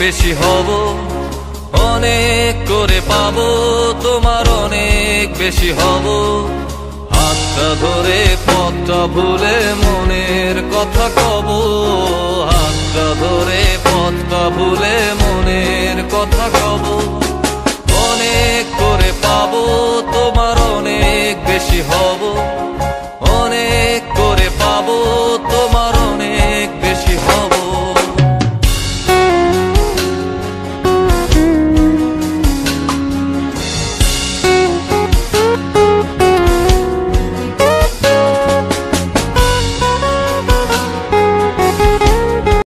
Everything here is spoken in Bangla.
বেশি হব, অনেক করে পাবো, তোমার অনেক বেশি হব। হাতটা ধরে পথটা ভুলে মনের কথা কব, হাতটা ধরে পথটা ভুলে মনের কথা কব। অনেক করে পাবো, তোমার অনেক বেশি হব।